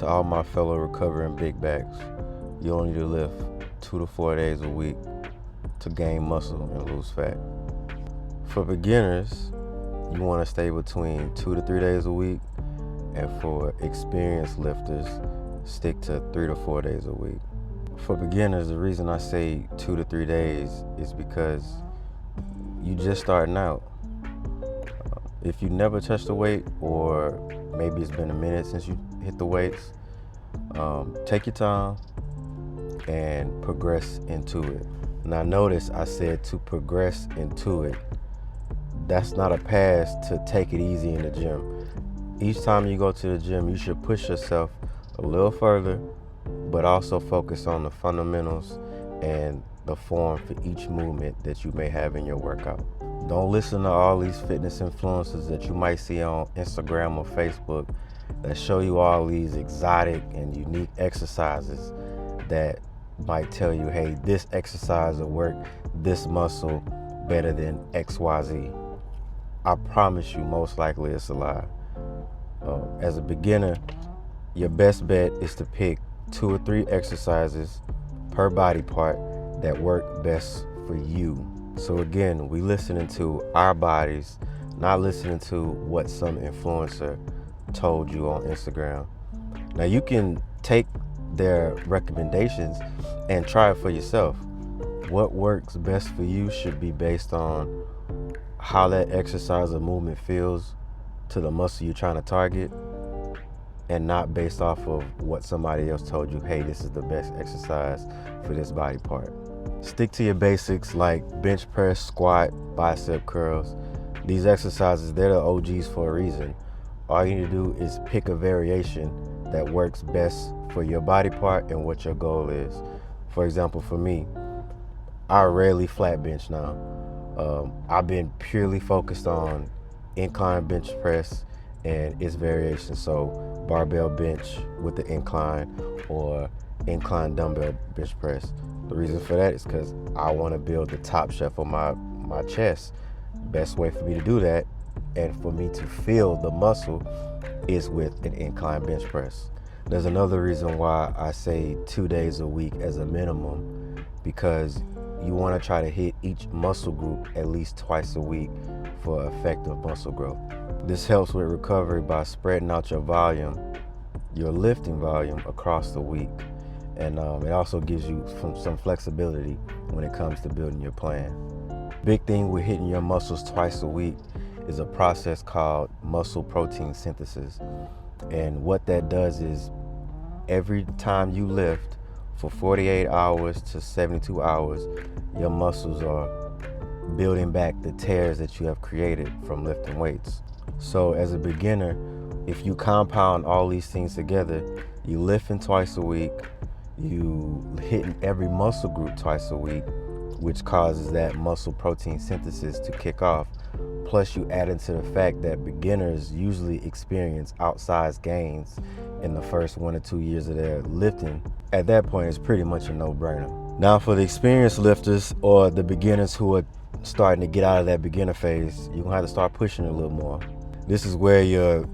To all my fellow recovering big backs, you only need to lift 2 to 4 days a week to gain muscle and lose fat. For beginners, you want to stay between 2 to 3 days a week, and for experienced lifters, stick to 3 to 4 days a week. For beginners, the reason I say 2 to 3 days is because you just starting out. If you never touched the weight, or maybe it's been a minute since you hit the weights, take your time and progress into it. Now notice I said to progress into it. That's not a pass to take it easy in the gym. Each time you go to the gym, you should push yourself a little further, but also focus on the fundamentals and the form for each movement that you may have in your workout. Don't listen to all these fitness influencers that you might see on Instagram or Facebook that show you all these exotic and unique exercises that might tell you, hey, this exercise will work this muscle better than XYZ. I promise you, most likely it's a lie. As a beginner, your best bet is to pick 2 or 3 exercises per body part that work best for you. So again, we listening to our bodies, not listening to what some influencer told you on Instagram. Now you can take their recommendations and try it for yourself. What works best for you should be based on how that exercise or movement feels to the muscle you're trying to target, and not based off of what somebody else told you, hey, this is the best exercise for this body part. Stick to your basics like bench press, squat, bicep curls. These exercises, they're the OGs for a reason. All you need to do is pick a variation that works best for your body part and what your goal is. For example, for me, I rarely flat bench now. I've been purely focused on incline bench press and its variations. So barbell bench with the incline, or incline dumbbell bench press. The reason for that is because I want to build the top shelf on my chest. Best way for me to do that and for me to feel the muscle is with an incline bench press. There's another reason why I say 2 days a week as a minimum, because you want to try to hit each muscle group at least twice a week for effective muscle growth. This helps with recovery by spreading out your volume, your lifting volume across the week. And it also gives you some flexibility when it comes to building your plan. Big thing with hitting your muscles twice a week is a process called muscle protein synthesis. And what that does is every time you lift for 48 hours to 72 hours, your muscles are building back the tears that you have created from lifting weights. So as a beginner, if you compound all these things together, you lifting twice a week, you hitting every muscle group twice a week, which causes that muscle protein synthesis to kick off. Plus you add into the fact that beginners usually experience outsized gains in the first 1 or 2 years of their lifting. At that point, it's pretty much a no-brainer. Now for the experienced lifters or the beginners who are starting to get out of that beginner phase, you're gonna have to start pushing a little more. This is where your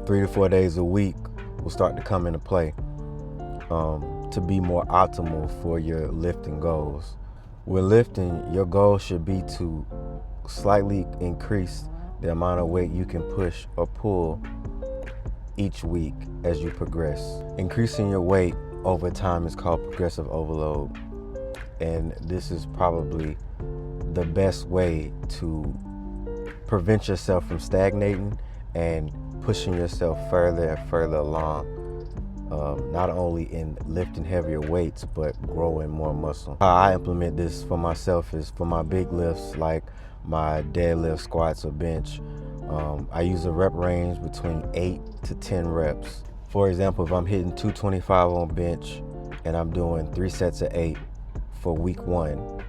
3 to 4 days a week will start to come into play to be more optimal for your lifting goals. With lifting, your goal should be to slightly increase the amount of weight you can push or pull each week as you progress. Increasing your weight over time is called progressive overload, and this is probably the best way to prevent yourself from stagnating and pushing yourself further and further along, not only in lifting heavier weights, but growing more muscle. How I implement this for myself is for my big lifts like my deadlift, squats, or bench. I use a rep range between 8 to 10 reps. For example, if I'm hitting 225 on bench and I'm doing 3 sets of 8 for week 1,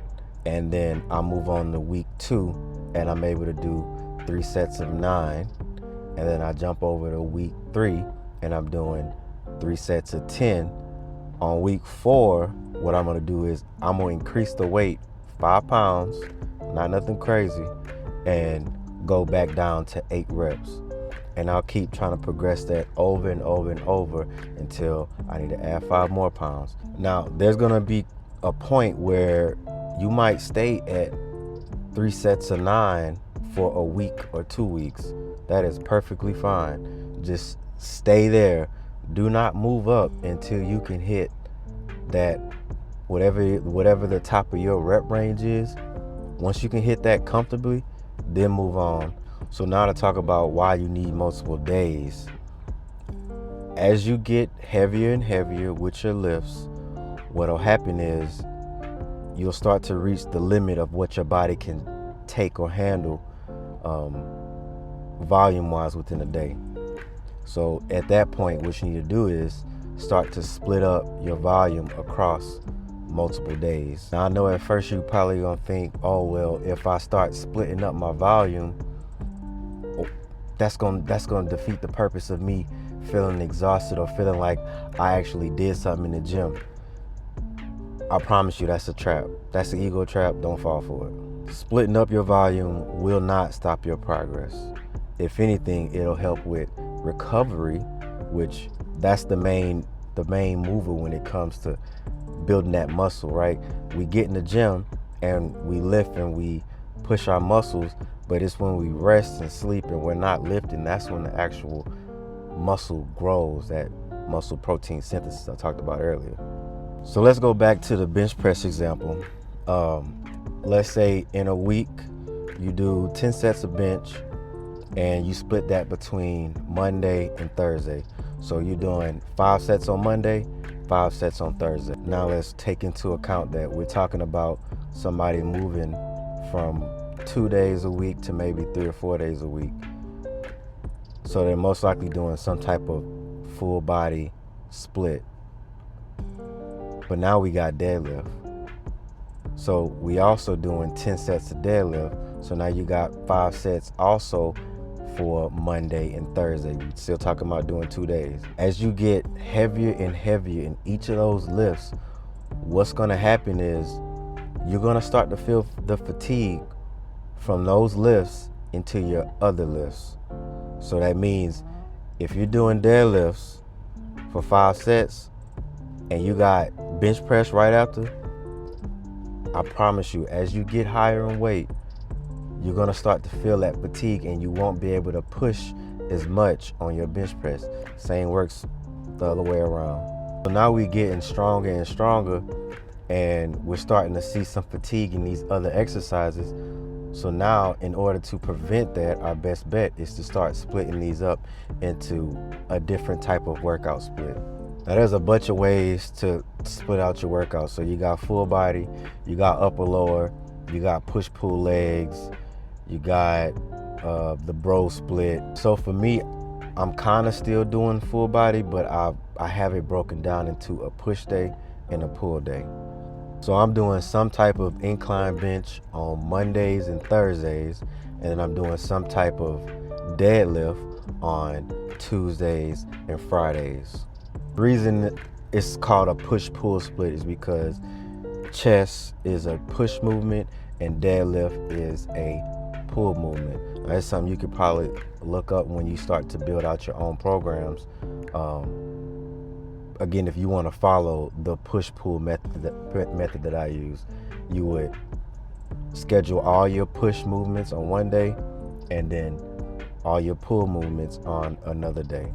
and then I move on to week 2 and I'm able to do 3 sets of 9, and then I jump over to week 3 and I'm doing 3 sets of 10. On week 4, what I'm gonna do is I'm gonna increase the weight 5 pounds, not nothing crazy, and go back down to 8 reps. And I'll keep trying to progress that over and over and over until I need to add 5 more pounds. Now, there's gonna be a point where you might stay at 3 sets of 9 for a week or 2 weeks. That is perfectly fine. Just stay there. Do not move up until you can hit that whatever the top of your rep range is. Once you can hit that comfortably, then move on. So now to talk about why you need multiple days. As you get heavier and heavier with your lifts, what'll happen is you'll start to reach the limit of what your body can take or handle volume-wise within a day. So at that point, what you need to do is start to split up your volume across multiple days. Now I know at first you probably gonna think, oh well, if I start splitting up my volume, that's gonna defeat the purpose of me feeling exhausted or feeling like I actually did something in the gym. I promise you that's a trap. That's an ego trap. Don't fall for it. Splitting up your volume will not stop your progress. If anything, it'll help with recovery, which that's the main mover when it comes to building that muscle, right? We get in the gym and we lift and we push our muscles, but it's when we rest and sleep and we're not lifting, that's when the actual muscle grows, that muscle protein synthesis I talked about earlier. So let's go back to the bench press example. Let's say in a week you do 10 sets of bench and you split that between Monday and Thursday. So you're doing 5 sets on Monday, 5 sets on Thursday. Now let's take into account that we're talking about somebody moving from 2 days a week to maybe 3 or 4 days a week. So they're most likely doing some type of full body split. But now we got deadlift. So we also doing 10 sets of deadlift. So now you got 5 sets also for Monday and Thursday. We're still talking about doing 2 days. As you get heavier and heavier in each of those lifts, what's gonna happen is you're gonna start to feel the fatigue from those lifts into your other lifts. So that means if you're doing deadlifts for 5 sets and you got bench press right after, I promise you, as you get higher in weight, you're gonna start to feel that fatigue and you won't be able to push as much on your bench press. Same works the other way around. So now we're getting stronger and stronger and we're starting to see some fatigue in these other exercises. So now in order to prevent that, our best bet is to start splitting these up into a different type of workout split. Now there's a bunch of ways to split out your workouts. So you got full body, you got upper lower, you got push-pull legs, you got the bro split. So for me, I'm kind of still doing full body, but I have it broken down into a push day and a pull day. So I'm doing some type of incline bench on Mondays and Thursdays, and then I'm doing some type of deadlift on Tuesdays and Fridays. The reason it's called a push-pull split is because chest is a push movement and deadlift is a pull movement. That's something you could probably look up when you start to build out your own programs. Again, if you want to follow the push-pull method that I use, you would schedule all your push movements on one day and then all your pull movements on another day.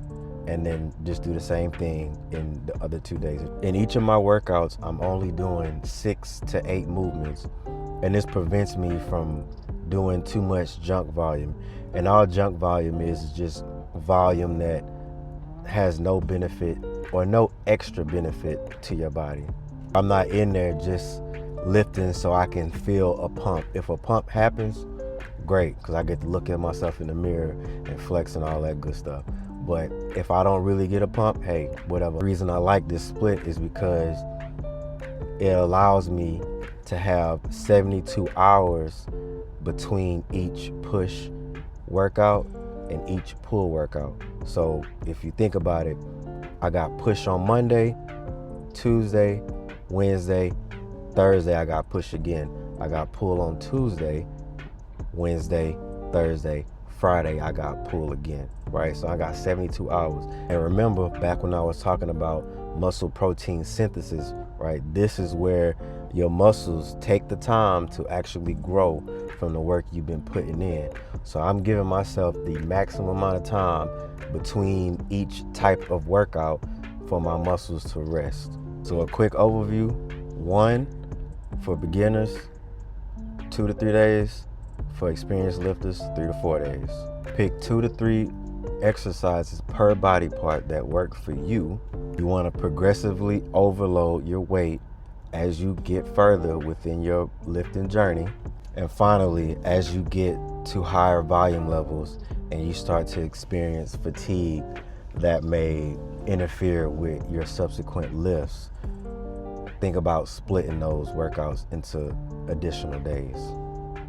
And then just do the same thing in the other 2 days. In each of my workouts, I'm only doing 6 to 8 movements. And this prevents me from doing too much junk volume. And all junk volume is just volume that has no benefit or no extra benefit to your body. I'm not in there just lifting so I can feel a pump. If a pump happens, great, because I get to look at myself in the mirror and flex and all that good stuff. But if I don't really get a pump, hey, whatever. The reason I like this split is because it allows me to have 72 hours between each push workout and each pull workout. So if you think about it, I got push on Monday, Tuesday, Wednesday, Thursday I got push again. I got pull on Tuesday, Wednesday, Thursday, Friday, I got pull again, right? So I got 72 hours. And remember, back when I was talking about muscle protein synthesis, right? This is where your muscles take the time to actually grow from the work you've been putting in. So I'm giving myself the maximum amount of time between each type of workout for my muscles to rest. So a quick overview: 1 for beginners, 2 to 3 days. For experienced lifters, 3 to 4 days. Pick 2 to 3 exercises per body part that work for you. You want to progressively overload your weight as you get further within your lifting journey. And finally, as you get to higher volume levels and you start to experience fatigue that may interfere with your subsequent lifts, think about splitting those workouts into additional days.